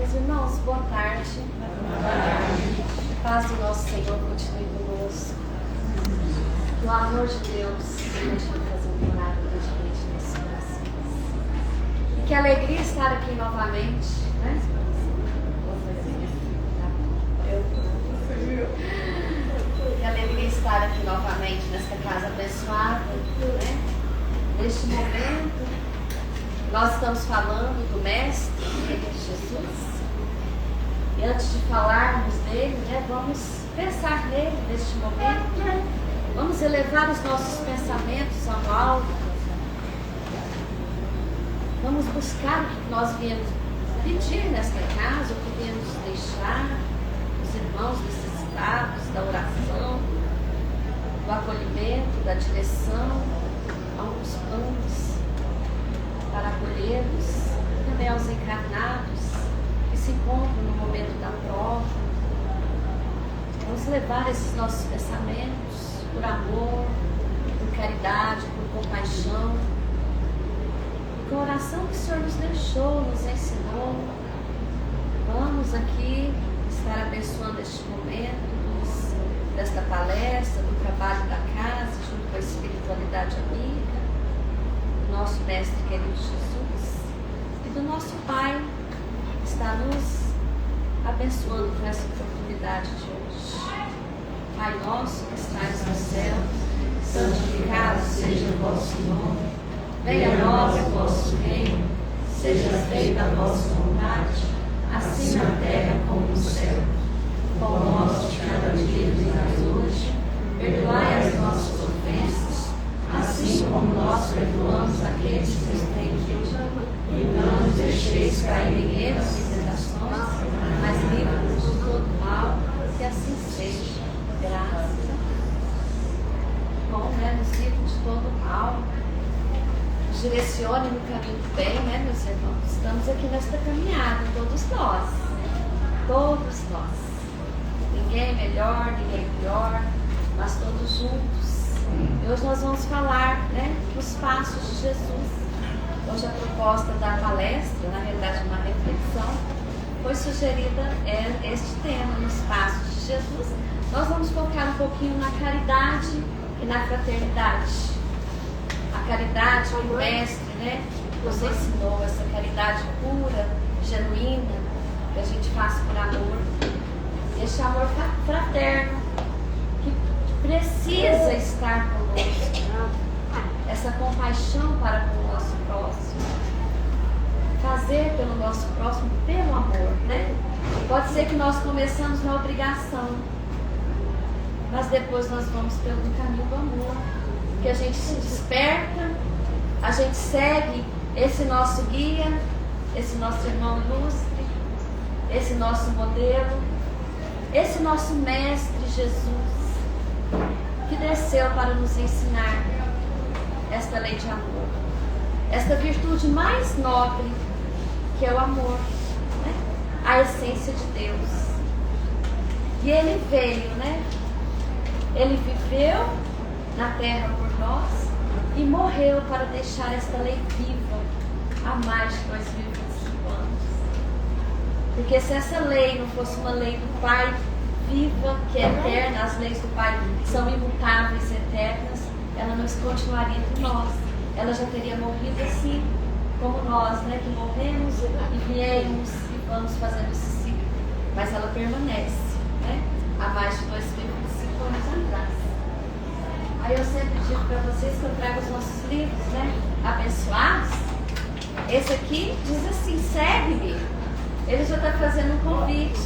Meus irmãos, boa tarde. A paz do nosso Senhor continue conosco. Que o amor de Deus continue fazendo morada grandemente nesses corações. E que alegria estar aqui novamente, né? Que alegria estar aqui novamente nesta casa abençoada, né? Neste momento, nós estamos falando do Mestre, Jesus. E antes de falarmos dele, né, vamos pensar nele neste momento. Vamos elevar os nossos pensamentos ao alto. Vamos buscar o que nós viemos pedir nesta casa, o que viemos deixar, os irmãos necessitados da oração, do acolhimento, da direção, aos planos para acolhê-los, também aos encarnados que se encontram no momento da prova. Vamos levar esses nossos pensamentos por amor, por caridade, por compaixão, com a oração que o Senhor nos deixou, nos ensinou. Vamos aqui estar abençoando este momento desta palestra, do trabalho da casa, junto com a espiritualidade amiga, do nosso Mestre querido Jesus e do nosso Pai, que está nos abençoando com essa oportunidade de hoje. Pai nosso que estás no céu, santificado seja o vosso nome, venha a nós o vosso reino, seja feita a vossa vontade, assim na terra como no céu. O pão nosso de cada dia nos dai hoje, perdoai as nossas ofensas, assim como nós perdoamos aqueles que nos têm ofendido, e não nos deixeis cair em erros e tentações, mas livra-nos de todo mal, que assim seja. Graças a Deus. Bom, né? Nos livre de todo mal, nos direcione no caminho do bem, né, meus irmãos? Estamos aqui nesta caminhada, todos nós. Todos nós. Ninguém melhor, ninguém pior, mas todos juntos. E hoje nós vamos falar, né, dos passos de Jesus. Hoje a proposta da palestra, na realidade uma reflexão, foi sugerida este tema, nos passos de Jesus. Nós vamos focar um pouquinho na caridade e na fraternidade. A caridade que o Mestre, né, nos ensinou, essa caridade pura, genuína, que a gente faz por amor. Este amor fraterno, que precisa estar conosco. Essa compaixão para com o nosso próximo. Fazer pelo nosso próximo pelo amor, né? Pode ser que nós começamos na obrigação, mas depois nós vamos pelo caminho do amor. Que a gente se desperta, a gente segue esse nosso guia, esse nosso irmão ilustre, esse nosso modelo, esse nosso Mestre Jesus, que desceu para nos ensinar esta lei de amor, esta virtude mais nobre que é o amor, né? A essência de Deus. E ele veio, né? Ele viveu na terra por nós e morreu para deixar esta lei viva há mais de 2025 anos. Porque se essa lei não fosse uma lei do Pai viva, que é eterna, as leis do Pai são imutáveis e eternas, ela não continuaria entre nós. Ela já teria morrido assim, como nós, né, que morremos e viemos e vamos fazendo esse ciclo. Mas ela permanece, né, há mais de 2025 anos atrás. Aí eu sempre digo para vocês que eu trago os nossos livros, né, abençoados. Esse aqui diz assim: segue-me. Ele já está fazendo um convite.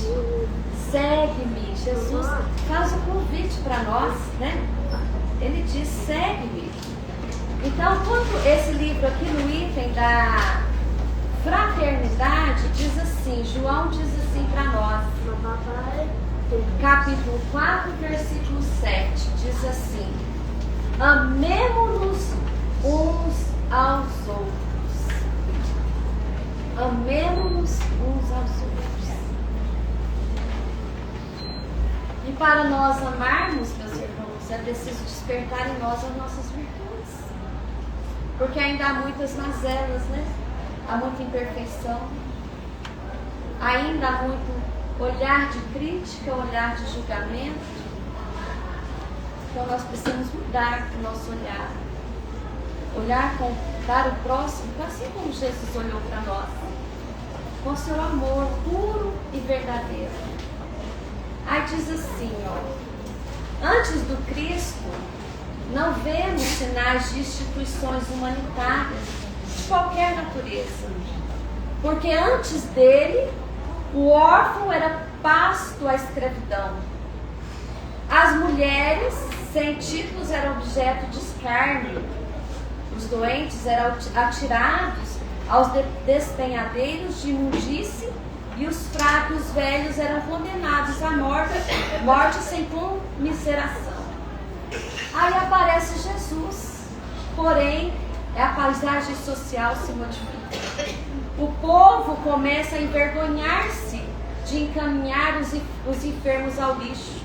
Segue-me. Jesus faz um convite para nós, né? Ele diz: segue-me. Então, quando esse livro aqui no item da fraternidade diz assim, João diz assim para nós, capítulo 4, versículo 7, diz assim: amemo-nos uns aos outros. Amemo-nos uns aos outros. E para nós amarmos, meus irmãos, é preciso despertar em nós as nossas virtudes. Porque ainda há muitas mazelas, né? Há muita imperfeição. Ainda há muito olhar de crítica, olhar de julgamento. Então nós precisamos mudar o nosso olhar. Olhar para o próximo, assim como Jesus olhou para nós. Com seu amor puro e verdadeiro. Aí diz assim, ó. Antes do Cristo, não vemos sinais de instituições humanitárias de qualquer natureza. Porque antes dele, o órfão era pasto à escravidão. As mulheres sem títulos eram objeto de escárnio. Os doentes eram atirados aos despenhadeiros de imundície e os fracos velhos eram condenados à morte sem comiseração. Aí aparece Jesus, porém a paisagem social se modifica. O povo começa a envergonhar-se de encaminhar os enfermos ao lixo,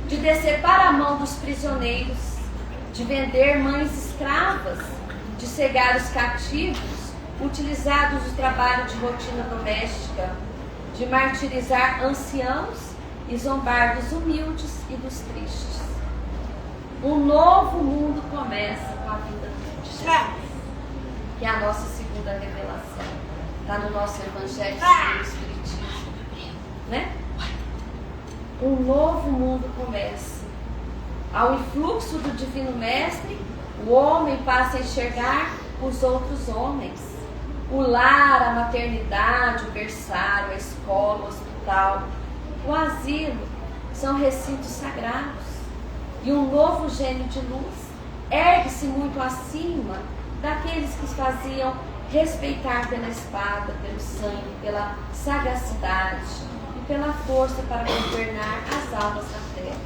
de decepar a mão dos prisioneiros, de vender mães escravas, de cegar os cativos, utilizados no trabalho de rotina doméstica, de martirizar anciãos e zombar dos humildes e dos tristes. Um novo mundo começa com a vida de Jesus, que é a nossa segunda revelação. Está no nosso Evangelho segundo o Espiritismo, né? Um novo mundo começa. Ao influxo do Divino Mestre, o homem passa a enxergar os outros homens. O lar, a maternidade, o berçário, a escola, o hospital, o asilo são recintos sagrados. E um novo gênio de luz ergue-se muito acima daqueles que faziam respeitar pela espada, pelo sangue, pela sagacidade e pela força para governar as almas da terra.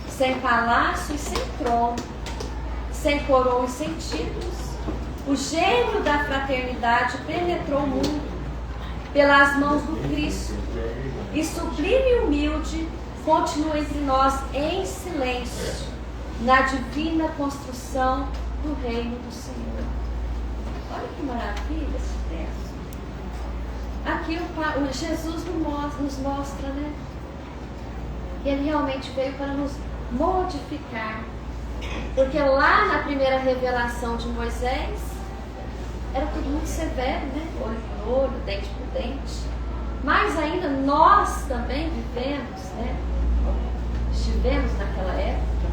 Sem palácio e sem trono, sem coroa e sem títulos, o gênio da fraternidade penetrou o mundo pelas mãos do Cristo e sublime e humilde continua entre nós em silêncio na divina construção do reino do Senhor. Olha que maravilha esse texto. Aqui o Jesus nos mostra, né? Que ele realmente veio para nos modificar. Porque lá na primeira revelação de Moisés, era tudo muito severo, né? Olho por olho, dente por dente. Mas ainda nós também vivemos, né? Estivemos naquela época,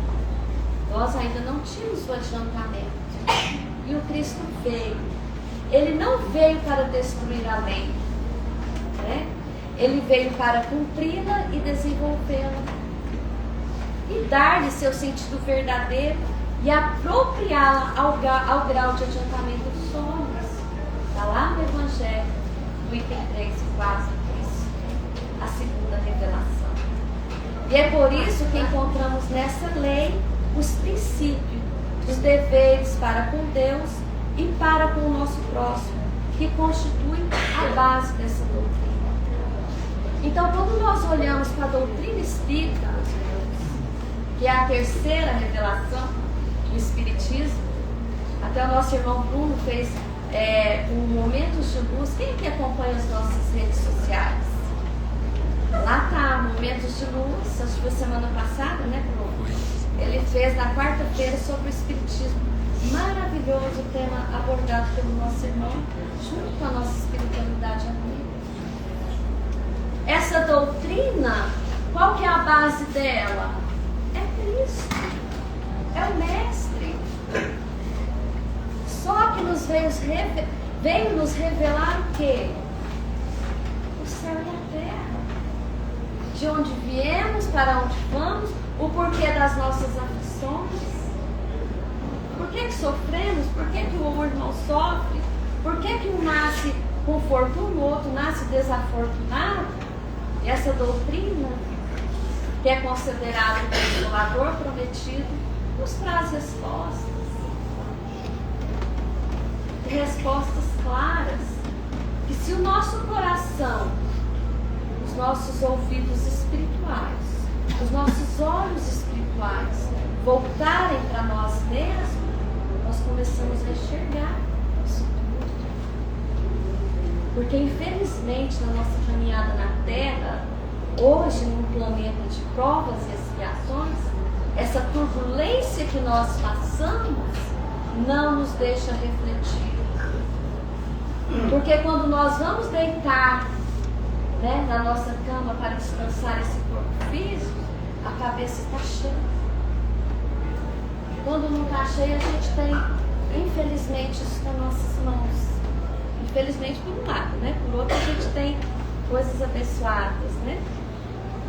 nós ainda não tínhamos o adiantamento. E o Cristo veio. Ele não veio para destruir a lei, né? Ele veio para cumpri-la e desenvolvê-la. E dar-lhe seu sentido verdadeiro e apropriá-la ao grau de adiantamento dos homens. Está lá no Evangelho, no item 3 e 4, a segunda revelação. E é por isso que encontramos nessa lei os princípios, os deveres para com Deus e para com o nosso próximo, que constituem a base dessa doutrina. Então, quando nós olhamos para a doutrina espírita, que é a terceira revelação do Espiritismo, até o nosso irmão Bruno fez um Momentos de Luz. Quem é que acompanha as nossas redes sociais? Lá está, Momentos de Luz, acho que foi semana passada, né, Bruno? Ele fez na quarta-feira sobre o Espiritismo. Maravilhoso o tema abordado pelo nosso irmão, junto com a nossa espiritualidade amiga. Essa doutrina, qual que é a base dela? É Cristo, é o Mestre. Só que veio nos revelar o quê? O céu e a terra. De onde viemos, para onde vamos, o porquê das nossas aflições. Por que sofremos? Por que o irmão sofre? Por que um nasce com fortuna, o outro nasce desafortunado? E essa doutrina, que é considerado o Consolador prometido, nos traz respostas. Respostas claras. Que se o nosso coração, os nossos ouvidos espirituais, os nossos olhos espirituais voltarem para nós mesmos, nós começamos a enxergar isso tudo. Porque infelizmente na nossa caminhada na Terra, hoje num planeta de provas e expiações, essa turbulência que nós passamos não nos deixa refletir. Porque quando nós vamos deitar, né, na nossa cama para descansar esse corpo físico, a cabeça está cheia. Quando não está cheia, a gente tem, infelizmente, isso nas nossas mãos. Infelizmente por um lado, né? Por outro, a gente tem coisas abençoadas, né?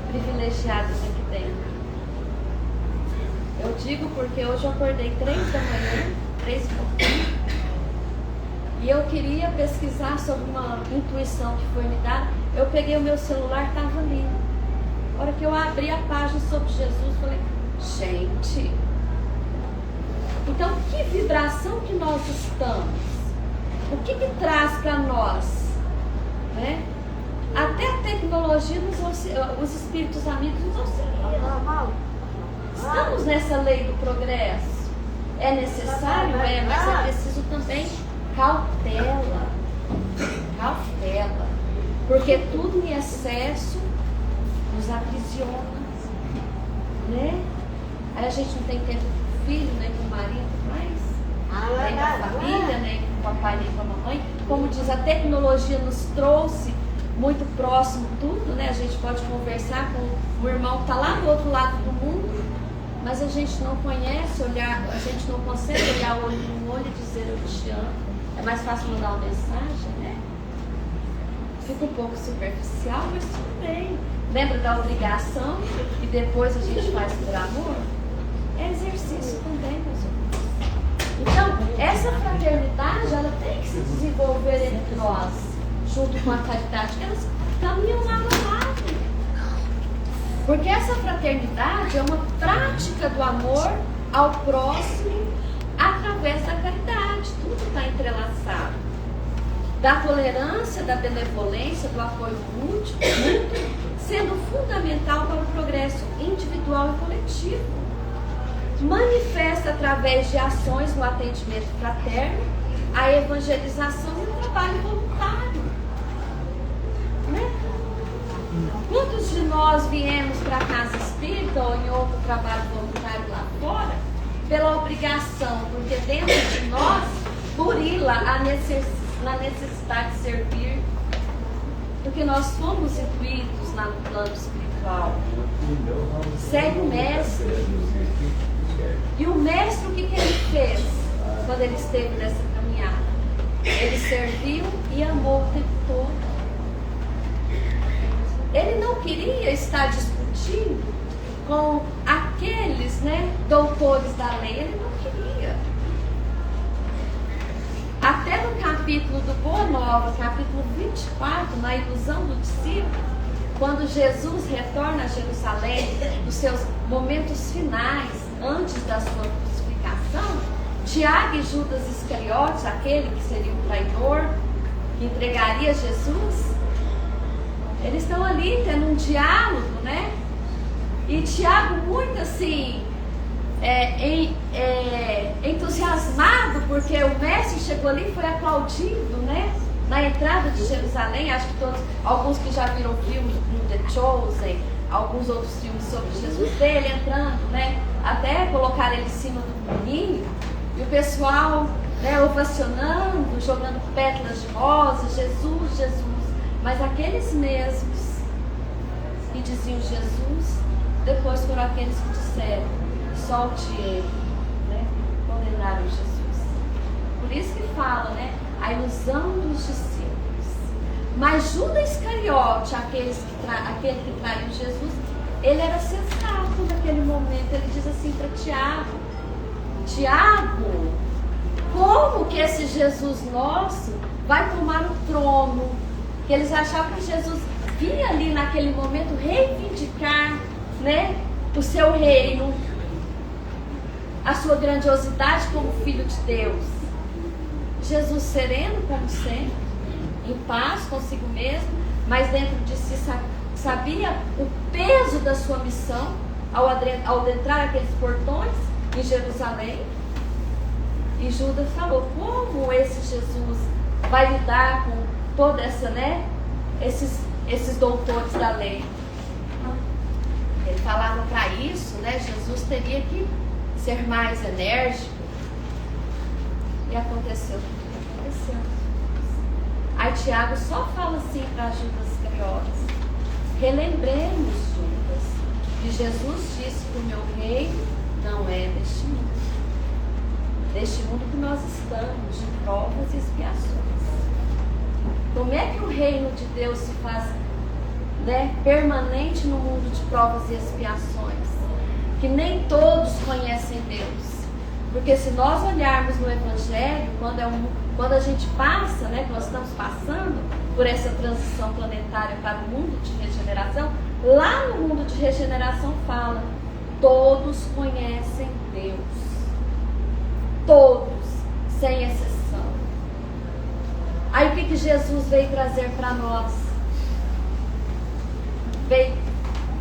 Privilegiadas aqui dentro. Eu digo porque hoje eu acordei 3 da manhã, 3 e pouquinho, e eu queria pesquisar sobre uma intuição que foi me dada. Eu peguei o meu celular, estava ali. A hora que eu abri a página sobre Jesus, falei, gente, então que vibração que nós estamos? O que traz para nós? Né? Até a tecnologia, os espíritos amigos nos auxiliam. Estamos nessa lei do progresso. É necessário? É, mas é preciso também cautela. Cautela. Porque tudo em excesso nos aprisiona. Né? Aí a gente não tem tempo com o filho, nem com o marido, mas nem com a família, nem com o papai, nem com a mamãe. Como diz, a tecnologia nos trouxe muito próximo tudo, né? A gente pode conversar com o irmão que está lá do outro lado do mundo, mas a gente não conhece, a gente não consegue olhar olho no olho e dizer eu te amo. É mais fácil mandar uma mensagem, né? Fica um pouco superficial, mas tudo bem. Lembra da obrigação e depois a gente faz por amor? É exercício também, meus irmãos. Então, essa fraternidade, ela tem que se desenvolver entre nós, junto com a caridade, que elas caminham lado a lado. Porque essa fraternidade é uma prática do amor ao próximo através da caridade. Tudo está entrelaçado. Da tolerância, da benevolência, do apoio mútuo, sendo fundamental para o progresso individual e coletivo. Manifesta através de ações no atendimento fraterno, a evangelização e o trabalho voluntário. Né? Quantos de nós viemos para a casa espírita ou em outro trabalho voluntário lá fora pela obrigação, porque dentro de nós burila a necessidade de servir, porque nós fomos incluídos no plano espiritual. Segue o mestre. E o mestre, o que ele fez quando ele esteve nessa caminhada? Ele serviu e amou o tempo todo. Ele não queria estar discutindo com aqueles, né, doutores da lei. Ele não queria. Até no capítulo do Boa Nova, capítulo 24, na ilusão do discípulo, quando Jesus retorna a Jerusalém, nos seus momentos finais, antes da sua crucificação, Tiago e Judas Iscariotes, aquele que seria o traidor, que entregaria Jesus, eles estão ali tendo um diálogo, né? E Tiago muito assim, entusiasmado, porque o mestre chegou ali e foi aplaudido, né? Na entrada de Jerusalém. Acho que alguns que já viram filmes do The Chosen, alguns outros filmes sobre Jesus, dele entrando, né? Até colocar ele em cima do moinho, e o pessoal, né, ovacionando, jogando pétalas de rosa, Jesus, Jesus. Mas aqueles mesmos que diziam Jesus, depois foram aqueles que disseram, solte ele, né? Condenaram Jesus. Por isso que fala, né? A ilusão dos discípulos. Mas Judas Iscariote, aquele que traiu Jesus, ele era sensato naquele momento. Ele diz assim para Tiago: Tiago, como que esse Jesus nosso vai tomar o trono? Que eles achavam que Jesus vinha ali naquele momento reivindicar, né, o seu reino, a sua grandiosidade como filho de Deus. Jesus sereno como sempre, em paz consigo mesmo, mas dentro de si sabia o peso da sua missão ao adentrar aqueles portões em Jerusalém. E Judas falou: como esse Jesus vai lidar toda essa, né? Esses doutores da lei. Ele falava para isso, né? Jesus teria que ser mais enérgico. E aconteceu tudo que aconteceu. Aí Tiago só fala assim para Judas Iscariotes: relembremos, Judas, que Jesus disse que o meu reino não é deste mundo. Deste mundo que nós estamos, de provas e expiações. Como é que o reino de Deus se faz, né, permanente no mundo de provas e expiações? Que nem todos conhecem Deus. Porque se nós olharmos no Evangelho, quando a gente passa, né, que nós estamos passando por essa transição planetária para o mundo de regeneração, lá no mundo de regeneração fala: todos conhecem Deus. Todos, sem exceção. Aí o que Jesus veio trazer para nós? Veio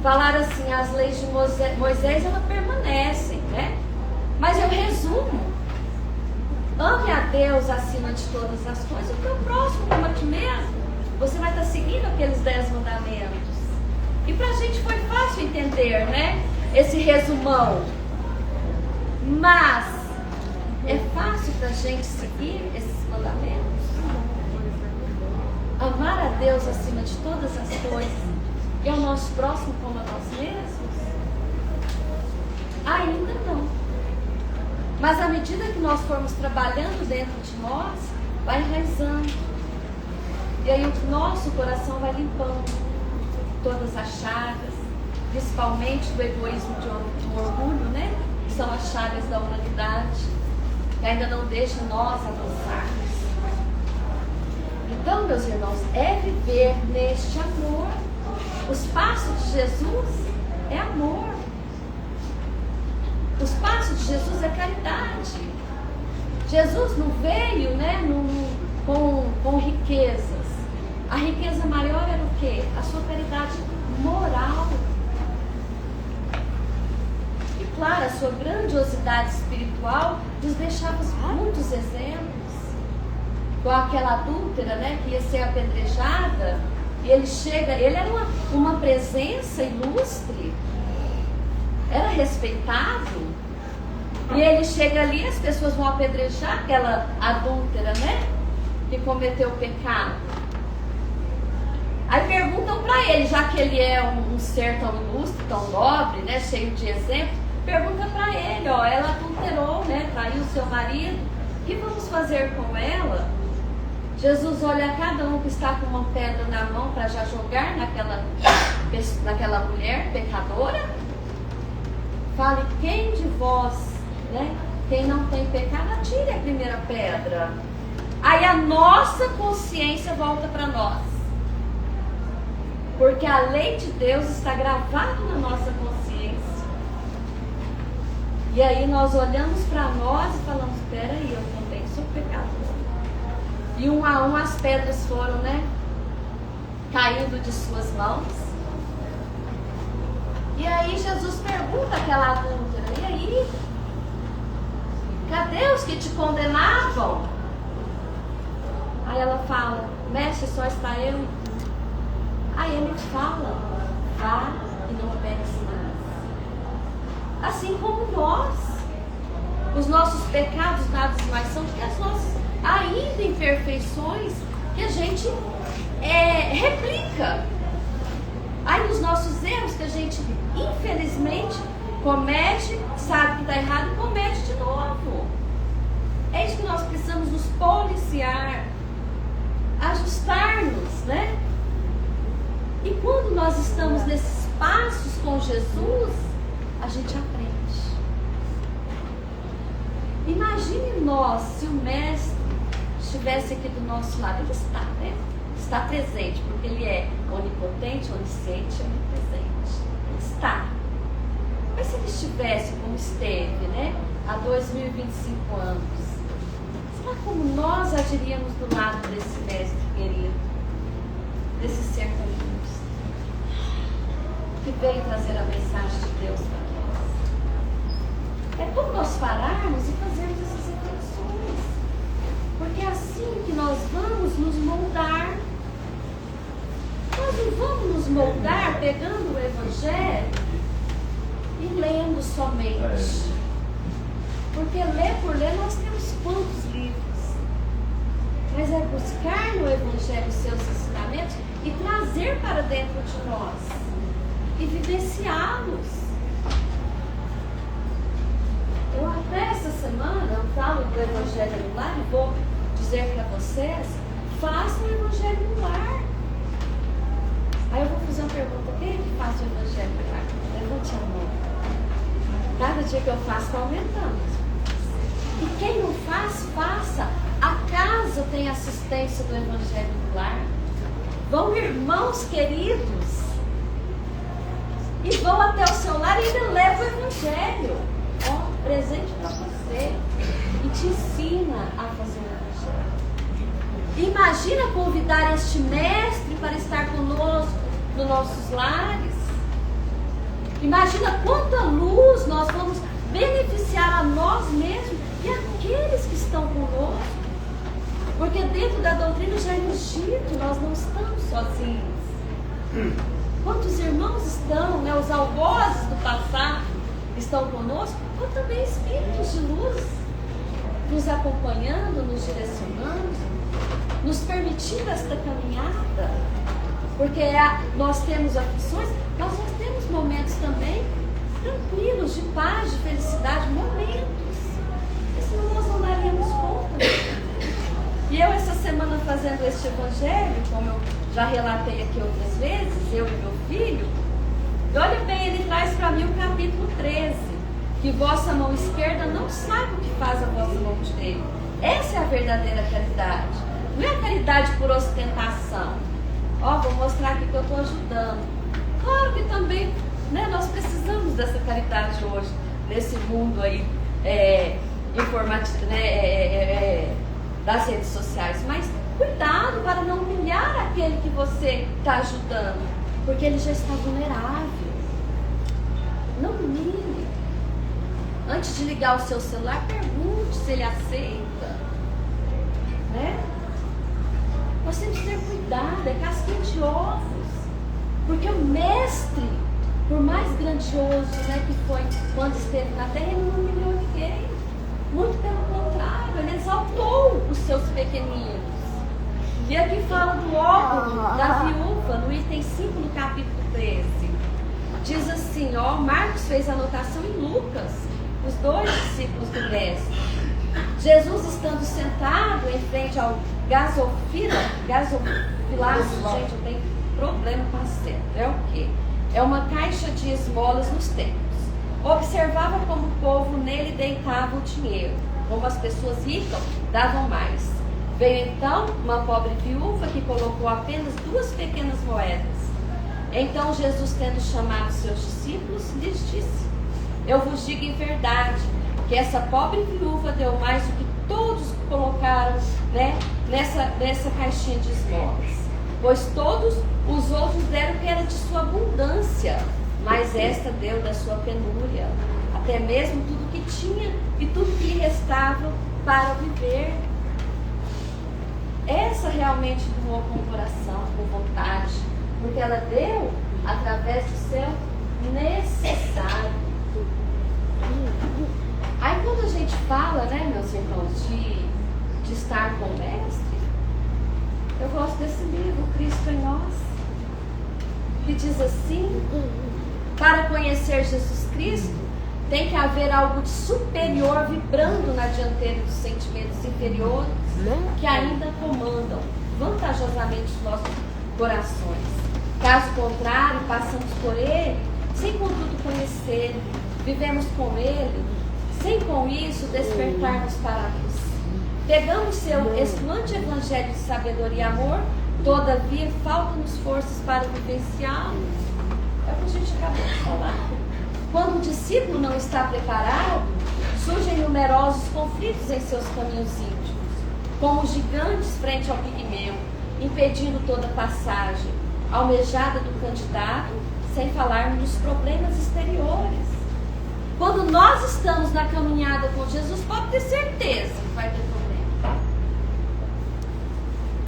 falar assim: as leis de Moisés, elas permanecem, né? Mas eu resumo: ame a Deus acima de todas as coisas, o teu próximo como a ti mesmo. Você vai estar seguindo aqueles 10 mandamentos. E pra gente foi fácil entender, né? Esse resumão. Mas é fácil pra gente seguir esses mandamentos? Amar a Deus acima de todas as coisas e ao nosso próximo como a nós mesmos? Ainda não. Mas à medida que nós formos trabalhando dentro de nós, vai enraizando. E aí o nosso coração vai limpando todas as chagas, principalmente do egoísmo, do orgulho, né? Que são as chagas da humanidade, que ainda não deixam nós avançarmos. Então, meus irmãos, é viver neste amor. Os passos de Jesus é amor. Os passos de Jesus é caridade. Jesus não veio, né, com riquezas. A riqueza maior era o quê? A sua caridade moral. E claro, a sua grandiosidade espiritual nos deixava muitos exemplos. Com aquela adúltera, né, que ia ser apedrejada, e ele chega, ele era uma presença ilustre, era respeitado, e ele chega ali e as pessoas vão apedrejar aquela adúltera, né, que cometeu o pecado. Aí perguntam para ele, já que ele é um ser tão ilustre, tão nobre, né, cheio de exemplos, pergunta para ele: ó, ela adulterou, né, traiu o seu marido, o que vamos fazer com ela? Jesus olha a cada um que está com uma pedra na mão para já jogar naquela mulher pecadora. Fale: quem de vós, né, quem não tem pecado, atire a primeira pedra. Aí a nossa consciência volta para nós, porque a lei de Deus está gravada na nossa consciência. E aí nós olhamos para nós e falamos: peraí, eu também sou pecador. E um a um as pedras foram, né, caindo de suas mãos. E aí Jesus pergunta àquela adúltera: e aí? Cadê os que te condenavam? Aí ela fala: mestre, só está eu e tu. Aí ele fala: vá e não peques mais. Assim como nós, os nossos pecados nada mais são do que as nossas ainda imperfeições que a gente replica. Aí nos nossos erros que a gente infelizmente comete, sabe que está errado e comete de novo. É isso que nós precisamos nos policiar, ajustar-nos, né? E quando nós estamos nesses passos com Jesus, a gente aprende. Imagine nós, se o Mestre estivesse aqui do nosso lado. Ele está, né? Está presente, porque ele é onipotente, onisciente, onipresente. Ele está. Mas se ele estivesse como esteve, né, há 2025 anos, será como nós agiríamos do lado desse mestre querido, desse ser tão ilustre, que veio trazer a mensagem de Deus para nós? É como nós pararmos e fazermos essas reflexões. Porque é assim que nós vamos nos moldar. Nós não vamos nos moldar pegando o Evangelho e lendo somente. Porque ler por ler nós temos quantos livros? Mas é buscar no Evangelho os seus ensinamentos e trazer para dentro de nós e vivenciá-los. Eu até essa semana eu falo do Evangelho no lar e vou dizer para vocês, façam o Evangelho no lar. Aí eu vou fazer uma pergunta, quem é que faz o Evangelho no lar? Levante a mão. Cada dia que eu faço está aumentando. E quem não faz, faça. A casa tem assistência do Evangelho no lar. Vão irmãos queridos e vão até o seu lar e ainda levam o Evangelho. Ó, presente para você. E te ensina a fazer o Evangelho. Imagina convidar este mestre para estar conosco nos nossos lares. Imagina quanta luz nós vamos beneficiar a nós mesmos e aqueles que estão conosco. Porque dentro da doutrina já é nos dito, nós não estamos sozinhos. Quantos irmãos estão, né, os algozes do passado estão conosco, ou também espíritos de luz, nos acompanhando, nos direcionando, nos permitindo esta caminhada. Porque nós temos aflições, mas nós temos momentos também tranquilos, de paz, de felicidade, momentos. Senão nós não daríamos conta. E eu essa semana fazendo este Evangelho, como eu já relatei aqui outras vezes, eu e meu filho, e olha bem, ele traz para mim o capítulo 13, que vossa mão esquerda não sabe o que faz a vossa mão direita. Essa é a verdadeira caridade. Não é a caridade por ostentação. Ó, vou mostrar aqui que eu estou ajudando. Claro que também, né, nós precisamos dessa caridade hoje, nesse mundo aí informativo, né, das redes sociais. Mas cuidado para não humilhar aquele que você está ajudando, porque ele já está vulnerável. Não humilhe. Antes de ligar o seu celular, pergunte se ele aceita. Né? Nós temos que ter cuidado, é casquinha de ovos. Porque o mestre, por mais grandioso, né, que foi quando esteve na terra, ele não humilhou ninguém. Muito pelo contrário, ele exaltou os seus pequeninos. E aqui fala do óbolo da viúva, no item 5 do capítulo 13. Diz assim, ó, Marcos fez anotação em Lucas, os dois discípulos do mestre. Jesus estando sentado em frente ao gasofilaço, gente, eu tenho problema com a seta. É o quê? É uma caixa de esmolas nos templos. Observava como o povo nele deitava o dinheiro. Como as pessoas ricas davam mais. Veio então uma pobre viúva que colocou apenas 2 pequenas moedas. Então Jesus, tendo chamado seus discípulos, lhes disse: eu vos digo em verdade que essa pobre viúva deu mais do que todos colocaram, né, nessa caixinha de esmolas. Pois todos os outros deram que era de sua abundância, mas esta deu da sua penúria, até mesmo tudo que tinha e tudo que lhe restava para viver. Essa realmente doou com o coração, com vontade, porque ela deu através do seu necessário. Aí quando a gente fala, né, meus irmãos, de estar com o mestre, eu gosto desse livro, Cristo em Nós, que diz assim: para conhecer Jesus Cristo, tem que haver algo de superior vibrando na dianteira dos sentimentos inferiores que ainda comandam vantajosamente os nossos corações. Caso contrário, passamos por ele sem contudo conhecê-lo, vivemos com ele, sem com isso despertarmos para a luz. Pegamos seu excelente evangelho de sabedoria e amor, todavia faltam-nos forças para vivenciá-lo. É o que a gente acabou de falar. Quando o discípulo não está preparado, surgem numerosos conflitos em seus caminhos íntimos, como gigantes frente ao pigmeu, impedindo toda passagem, almejada do candidato, sem falarmos dos problemas exteriores. Quando nós estamos na caminhada com Jesus, pode ter certeza que vai ter problema.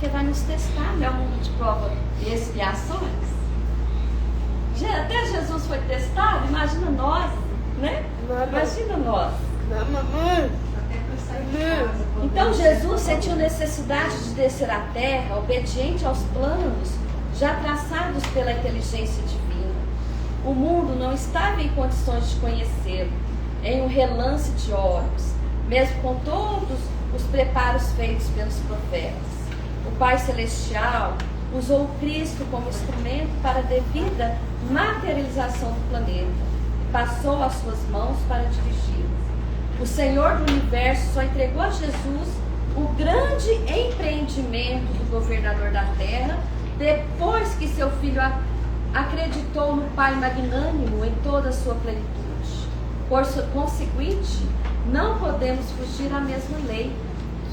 porque vai nos testar, é um mundo de prova e expiações. Até Jesus foi testado, imagina nós, né? Imagina nós. Então Jesus sentiu necessidade de descer à terra, obediente aos planos já traçados pela inteligência divina. O mundo não estava em condições de conhecê-lo em um relance de olhos, mesmo com todos os preparos feitos pelos profetas. O Pai Celestial usou o Cristo como instrumento para a devida materialização do planeta e passou as suas mãos para dirigi-lo. O Senhor do Universo só entregou a Jesus o grande empreendimento do governador da terra depois que seu filho acreditou no Pai magnânimo em toda a sua plenitude. Por conseguinte, não podemos fugir à mesma lei.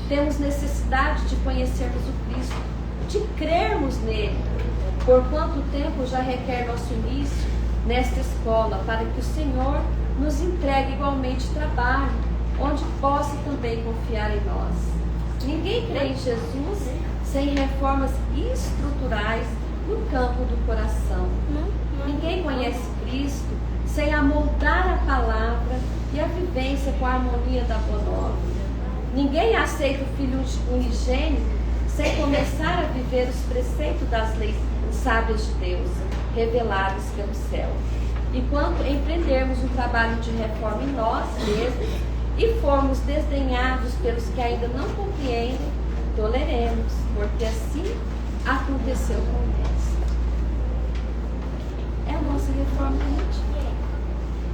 Temos necessidade de conhecermos o Cristo, de crermos nele. Por quanto tempo já requer nosso início nesta escola, para que o Senhor nos entregue igualmente trabalho, onde possa também confiar em nós. Ninguém crê em Jesus sem reformas estruturais no campo do coração. Ninguém conhece Cristo sem amoldar a palavra e a vivência com a harmonia da boa nova. Ninguém aceita o Filho unigênito sem começar a viver os preceitos das leis sábias de Deus, revelados pelo céu. E quando empreendermos um trabalho de reforma em nós mesmos e formos desdenhados pelos que ainda não compreendem, toleremos, porque assim aconteceu com o Mestre. É a nossa reforma íntima.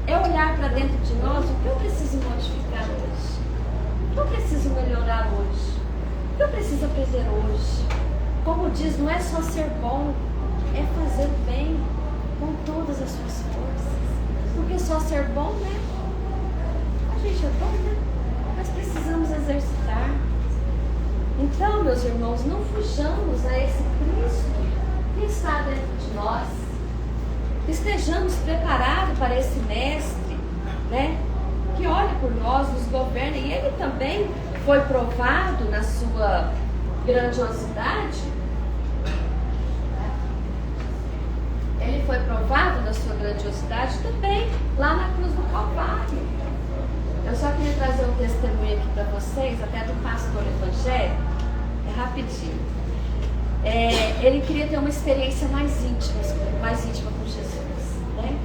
É olhar para dentro de nós o que eu preciso modificar hoje, o que eu preciso melhorar hoje, o que eu preciso aprender hoje. Como diz, não é só ser bom, é fazer o bem com todas as suas forças. Porque só ser bom, né? A gente é bom, né? Mas precisamos exercitar. Então, meus irmãos, não fujamos a esse Cristo que está dentro de nós. Estejamos preparados para esse Mestre, né? Que olha por nós, nos governa. E ele também foi provado na sua grandiosidade. Ele foi provado na sua grandiosidade também lá na cruz do Calvário. Eu só queria trazer um testemunho aqui para vocês, até do pastor evangélico, rapidinho. Ele queria ter uma experiência mais íntima com Jesus, né?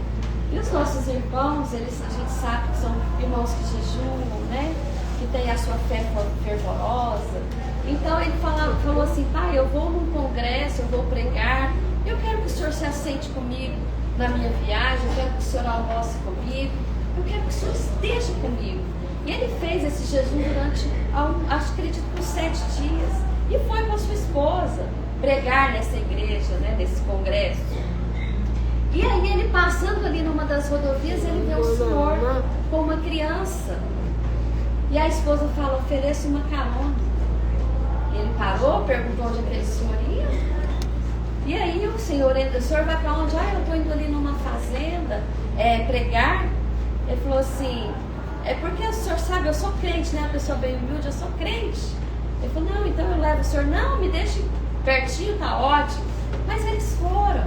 E os nossos irmãos, a gente sabe que são irmãos que jejuam, né? Que têm a sua fé fervorosa. Então ele falou assim: pai, eu vou num congresso, eu vou pregar, eu quero que o senhor se assente comigo na minha viagem, eu quero que o senhor almoce comigo, eu quero que o senhor esteja comigo. E ele fez esse jejum durante, acredito, por 7 dias. E foi com a sua esposa pregar nessa igreja, né, nesse congresso. E aí ele passando ali numa das rodovias, ele vê o senhor com uma criança. E a esposa fala: ofereça uma carona. E ele parou, perguntou onde aquele senhor ia. E aí o senhor vai para onde? Eu estou indo ali numa fazenda pregar. Ele falou assim: é porque o senhor sabe, eu sou crente, né? A pessoa bem humilde, eu sou crente. Ele falou: não, então eu levo o senhor. Não, me deixe pertinho, tá ótimo. Mas eles foram.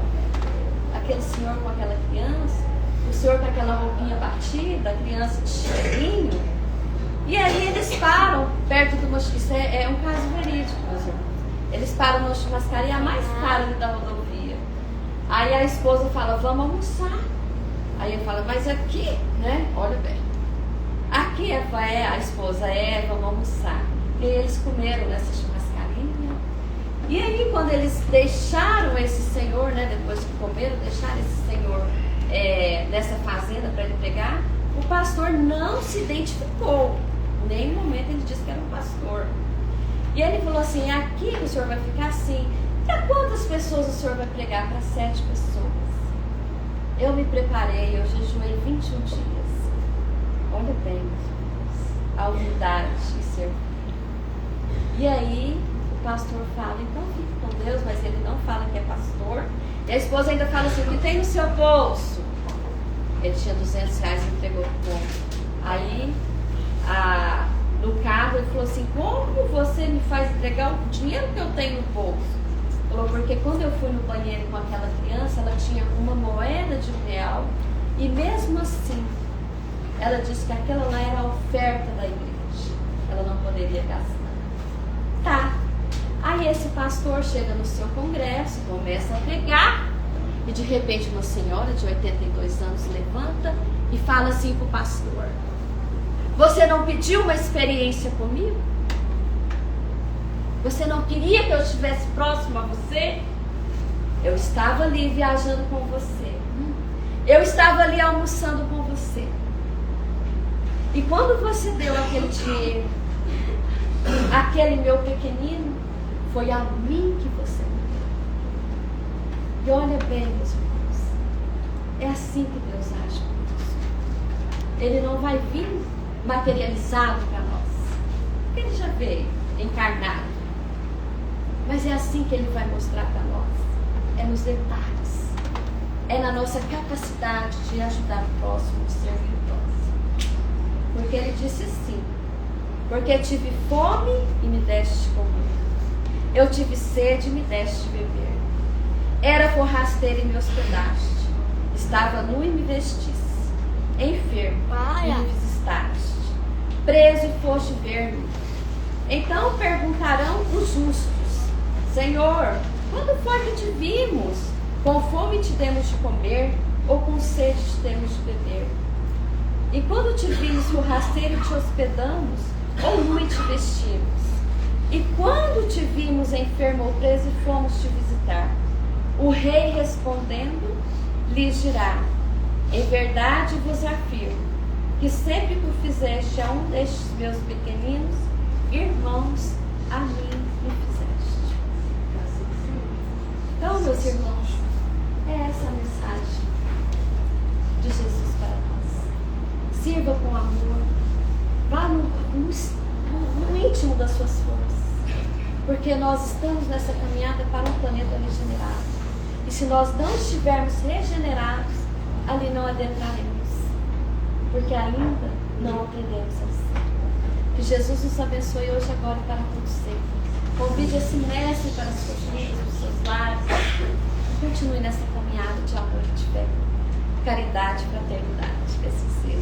Aquele senhor com aquela criança, o senhor com aquela roupinha batida, a criança de cheirinho. E aí eles param perto de uma... Isso é um caso verídico, meus irmãos. Eles param numa churrascaria mais cara da rodovia. Aí a esposa fala: vamos almoçar. Aí ele fala: mas aqui, né? Olha bem. Aqui a esposa vamos almoçar. E eles comeram nessa churrascaria. E aí quando eles deixaram esse senhor, né? Depois que comeram, deixaram esse senhor nessa fazenda para ele pregar, o pastor não se identificou. Em nenhum momento ele disse que era um pastor. E ele falou assim: aqui o senhor vai ficar assim. Para quantas pessoas o senhor vai pregar? Para 7 pessoas. Eu me preparei, eu jejuei 21 dias. Olha bem, a humildade e servir. E aí o pastor fala: então fique com Deus, mas ele não fala que é pastor. E a esposa ainda fala assim: o que tem no seu bolso? Ele tinha R$200 e entregou pro povo. Aí no carro, ele falou assim: como você me faz entregar o dinheiro que eu tenho no bolso? Falou: porque quando eu fui no banheiro com aquela criança, ela tinha uma moeda de R$1, e mesmo assim ela disse que aquela lá era a oferta da igreja, ela não poderia gastar. Tá. Aí esse pastor chega no seu congresso, começa a pregar, e de repente uma senhora de 82 anos levanta e fala assim pro pastor: você não pediu uma experiência comigo? Você não queria que eu estivesse próximo a você? Eu estava ali viajando com você. Eu estava ali almoçando com você. E quando você deu aquele dinheiro, aquele meu pequenino, foi a mim que você me deu. E olha bem, meus irmãos, é assim que Deus age conosco. Ele não vai vir materializado para nós, porque Ele já veio encarnado. Mas é assim que Ele vai mostrar para nós. É nos detalhes. É na nossa capacidade de ajudar o próximo, de servir o próximo. Porque Ele disse assim: porque tive fome e me deste de comer. Eu tive sede e me deste de beber. Era forrasteiro e me hospedaste. Estava nu e me vestiste. Enfermo e me visitaste. Preso e foste ver-me. Então perguntarão os justos: Senhor, quando foi que te vimos? Com fome te demos de comer, ou com sede te demos de beber? E quando te vimos forrasteiro, te hospedamos, ou nu e te vestimos? E quando te vimos enfermo ou preso e fomos te visitar? O rei respondendo lhes dirá: em verdade vos afirmo, que sempre que o fizeste a um destes meus pequeninos irmãos, a mim me fizeste. Então, meus irmãos, é essa a mensagem de Jesus para nós. Sirva com amor, vá no íntimo das suas forças, porque nós estamos nessa caminhada para um planeta regenerado. E se nós não estivermos regenerados, ali não adentraremos, porque ainda não aprendemos assim. Que Jesus nos abençoe hoje, agora e para todos sempre. Convide esse mestre para as suas vidas, para os seus lares. Continue nessa caminhada de amor e de fé, caridade e fraternidade. Que assim seja.